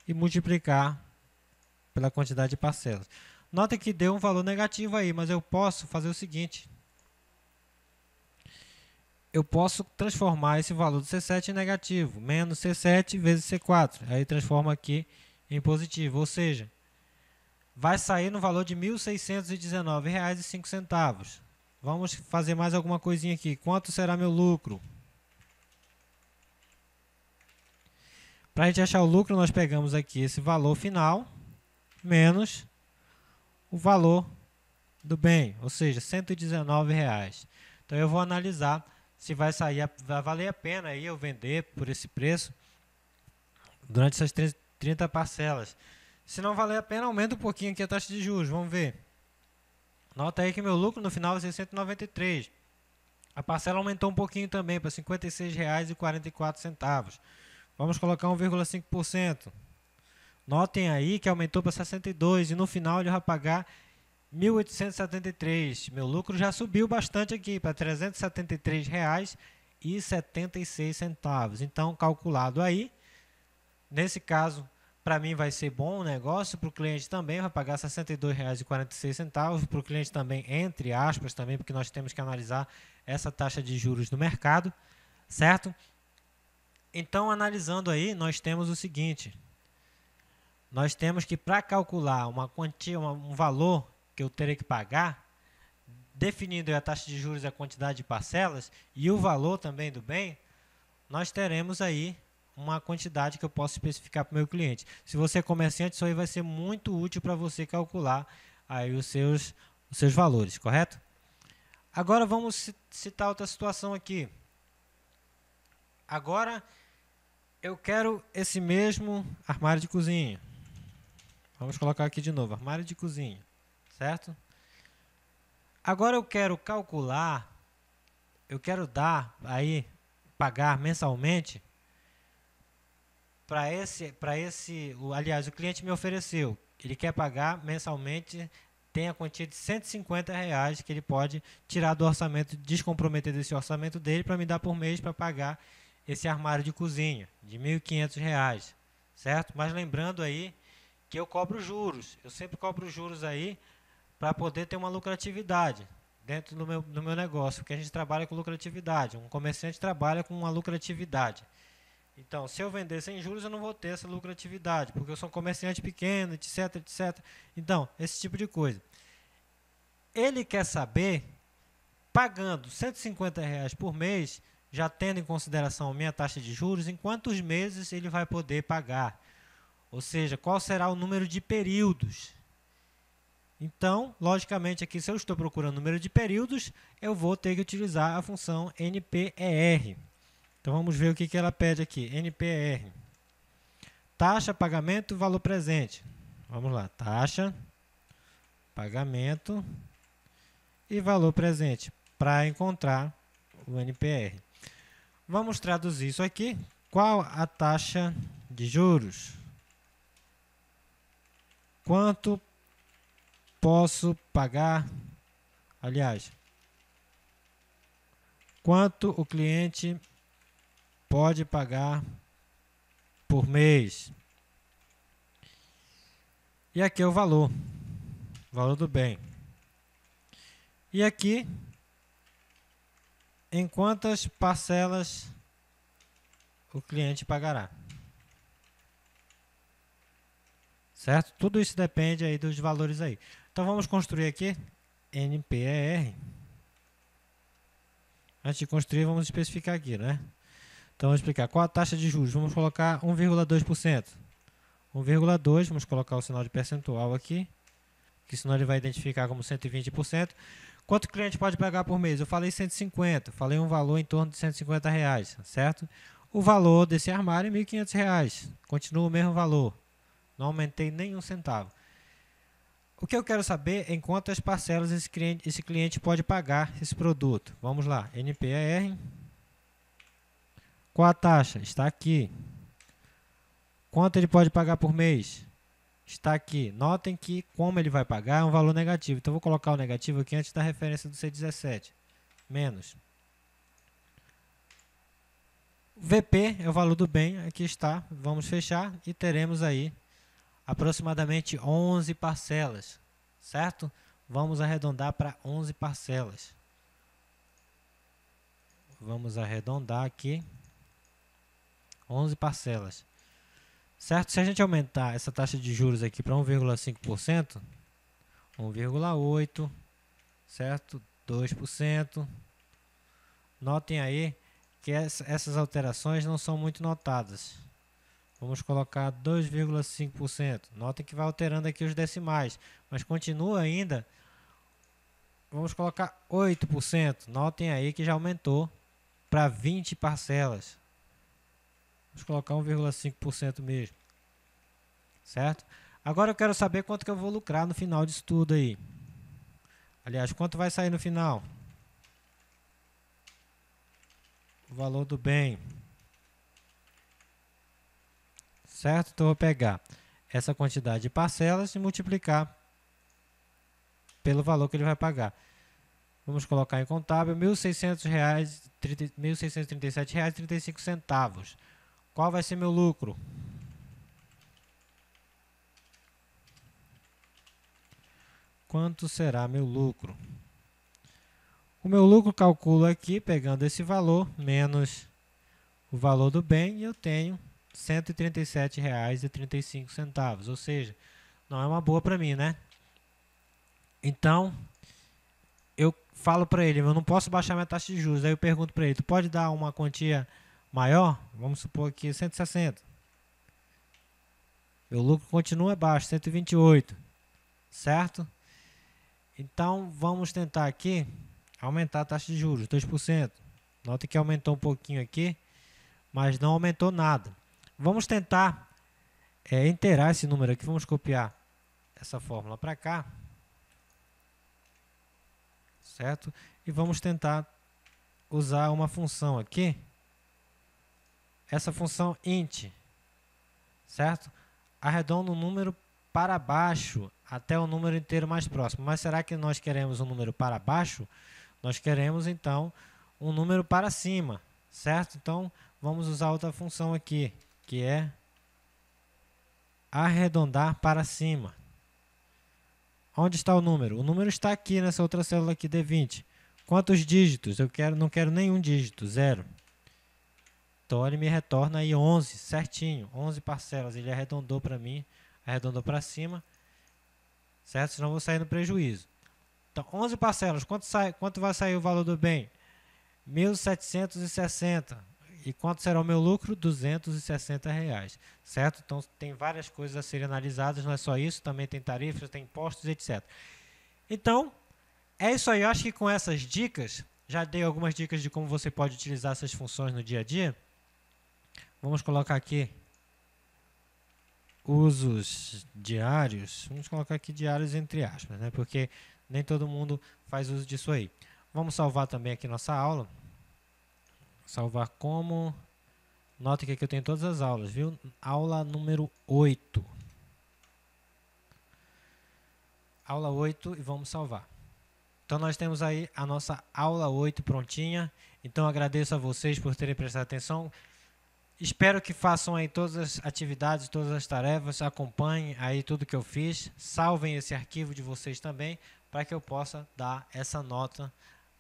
e multiplicar pela quantidade de parcelas. Nota que deu um valor negativo aí, mas eu posso fazer o seguinte. Eu posso transformar esse valor do C7 em negativo, menos C7 vezes C4. Aí transforma aqui em positivo, ou seja, vai sair no valor de R$ 1.619,05. Vamos fazer mais alguma coisinha aqui. Quanto será meu lucro? Para a gente achar o lucro, nós pegamos aqui esse valor final, menos o valor do bem, ou seja, R$ 119,00. Então, eu vou analisar se vai valer a pena aí eu vender por esse preço durante essas 30 parcelas. Se não valer a pena, aumenta um pouquinho aqui a taxa de juros, vamos ver. Nota aí que meu lucro no final vai ser 193. A parcela aumentou um pouquinho também, para R$ 56,44. Vamos colocar 1,5%. Notem aí que aumentou para 62 e no final ele vai pagar 1.873. Meu lucro já subiu bastante aqui, para R$ 373,76. Então, calculado aí, nesse caso, para mim vai ser bom o negócio, para o cliente também vai pagar R$ 62,46, para o cliente também, entre aspas, também, porque nós temos que analisar essa taxa de juros no mercado, certo? Então, analisando aí, nós temos o seguinte, nós temos que, para calcular uma quantia, um valor que eu terei que pagar, definindo a taxa de juros e a quantidade de parcelas e o valor também do bem, nós teremos aí uma quantidade que eu posso especificar para o meu cliente. Se você é comerciante, isso aí vai ser muito útil para você calcular aí os seus valores, correto? Agora vamos citar outra situação aqui. Agora eu quero esse mesmo armário de cozinha. Vamos colocar aqui de novo, armário de cozinha, certo? Agora eu quero calcular, eu quero pagar mensalmente aliás, o cliente me ofereceu, ele quer pagar mensalmente, tem a quantia de R$ 150 que ele pode tirar do orçamento, descomprometer desse orçamento dele para me dar por mês para pagar esse armário de cozinha de R$ 1.500, certo? Mas lembrando aí que eu cobro juros, eu sempre cobro juros aí para poder ter uma lucratividade dentro do meu negócio, porque a gente trabalha com lucratividade, um comerciante trabalha com uma lucratividade. Então, se eu vender sem juros, eu não vou ter essa lucratividade, porque eu sou um comerciante pequeno, etc, etc. Então, esse tipo de coisa. Ele quer saber, pagando R$ 150 por mês, já tendo em consideração a minha taxa de juros, em quantos meses ele vai poder pagar. Ou seja, qual será o número de períodos. Então, logicamente, aqui, se eu estou procurando o número de períodos, eu vou ter que utilizar a função NPER. Então, vamos ver o que ela pede aqui. NPER. Taxa, pagamento, valor presente. Vamos lá. Taxa, pagamento e valor presente para encontrar o NPER. Vamos traduzir isso aqui. Qual a taxa de juros? Quanto posso pagar? Aliás, quanto o cliente pode pagar por mês? E aqui é o valor do bem. E aqui, em quantas parcelas o cliente pagará? Certo? Tudo isso depende aí dos valores aí. Então, vamos construir aqui NPER. Antes de construir, vamos especificar aqui, né? Então, vamos explicar qual a taxa de juros. Vamos colocar 1,2%. 1,2%, vamos colocar o sinal de percentual aqui, que senão ele vai identificar como 120%. Quanto o cliente pode pagar por mês? Eu falei 150, falei um valor em torno de R$ 150, certo? O valor desse armário é R$ 1.500, continua o mesmo valor, não aumentei nenhum centavo. O que eu quero saber é em quantas parcelas esse cliente pode pagar esse produto. Vamos lá, NPER. Qual a taxa? Está aqui. Quanto ele pode pagar por mês? Está aqui. Notem que como ele vai pagar é um valor negativo. Então, vou colocar o negativo aqui antes da referência do C17. Menos. VP é o valor do bem. Aqui está. Vamos fechar e teremos aí aproximadamente 11 parcelas. Certo? Vamos arredondar para 11 parcelas. Vamos arredondar aqui. 11 parcelas. Certo? Se a gente aumentar essa taxa de juros aqui para 1,5%, 1,8%, certo? 2%. Notem aí que essas alterações não são muito notadas. Vamos colocar 2,5%. Notem que vai alterando aqui os decimais, mas continua ainda. Vamos colocar 8%. Notem aí que já aumentou para 20 parcelas. Vamos colocar 1,5% mesmo. certo? Agora eu quero saber quanto que eu vou lucrar no final disso tudo aí. Aliás, quanto vai sair no final? O valor do bem. Certo? Então eu vou pegar essa quantidade de parcelas e multiplicar pelo valor que ele vai pagar. Vamos colocar em contábil R$ 1.637,35. Qual vai ser meu lucro? Quanto será meu lucro? O meu lucro calculo aqui, pegando esse valor, menos o valor do bem, e eu tenho R$ 137,35. Ou seja, não é uma boa para mim, né? Então, eu falo para ele, eu não posso baixar minha taxa de juros. Aí eu pergunto para ele, tu pode dar uma quantia maior? Vamos supor aqui 160. Meu lucro continua baixo, 128, certo? Então, vamos tentar aqui aumentar a taxa de juros, 2%. Nota que aumentou um pouquinho aqui, mas não aumentou nada. Vamos tentar inteirar esse número aqui. Vamos copiar essa fórmula para cá, certo? E vamos tentar usar uma função aqui, essa função int, certo? Arredonda o número para baixo até o número inteiro mais próximo. Mas será que nós queremos um número para baixo? Nós queremos, então, um número para cima, certo? Então, vamos usar outra função aqui, que é arredondar para cima. Onde está o número? O número está aqui nessa outra célula aqui, D20. Quantos dígitos? Não quero nenhum dígito, 0. Então, ele me retorna aí 11, certinho, 11 parcelas. Ele arredondou para mim, arredondou para cima, certo? Senão eu vou sair no prejuízo. Então, 11 parcelas, quanto vai sair o valor do bem? 1.760. E quanto será o meu lucro? R$ 260, certo? Então, tem várias coisas a serem analisadas, não é só isso, também tem tarifas, tem impostos, etc. Então, é isso aí. Eu acho que com essas dicas, já dei algumas dicas de como você pode utilizar essas funções no dia a dia. Vamos colocar aqui usos diários. Vamos colocar aqui diários entre aspas, né? Porque nem todo mundo faz uso disso aí. Vamos salvar também aqui nossa aula. Salvar como... Note que aqui eu tenho todas as aulas, viu? Aula número 8. Aula 8 e vamos salvar. Então, nós temos aí a nossa aula 8 prontinha. Então, agradeço a vocês por terem prestado atenção. Espero que façam aí todas as atividades, todas as tarefas, acompanhem aí tudo que eu fiz. Salvem esse arquivo de vocês também, para que eu possa dar essa nota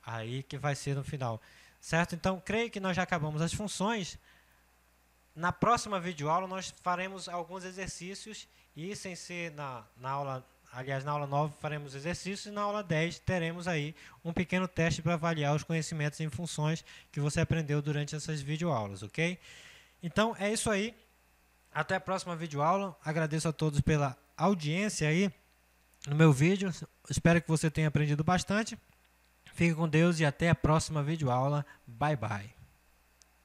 aí que vai ser no final. Certo? Então, creio que nós já acabamos as funções. Na próxima videoaula, nós faremos alguns exercícios e, sem ser na aula, aliás, na aula 9 faremos exercícios e na aula 10 teremos aí um pequeno teste para avaliar os conhecimentos em funções que você aprendeu durante essas videoaulas, ok? Então, é isso aí. Até a próxima videoaula. Agradeço a todos pela audiência aí no meu vídeo. Espero que você tenha aprendido bastante. Fique com Deus e até a próxima videoaula. Bye, bye.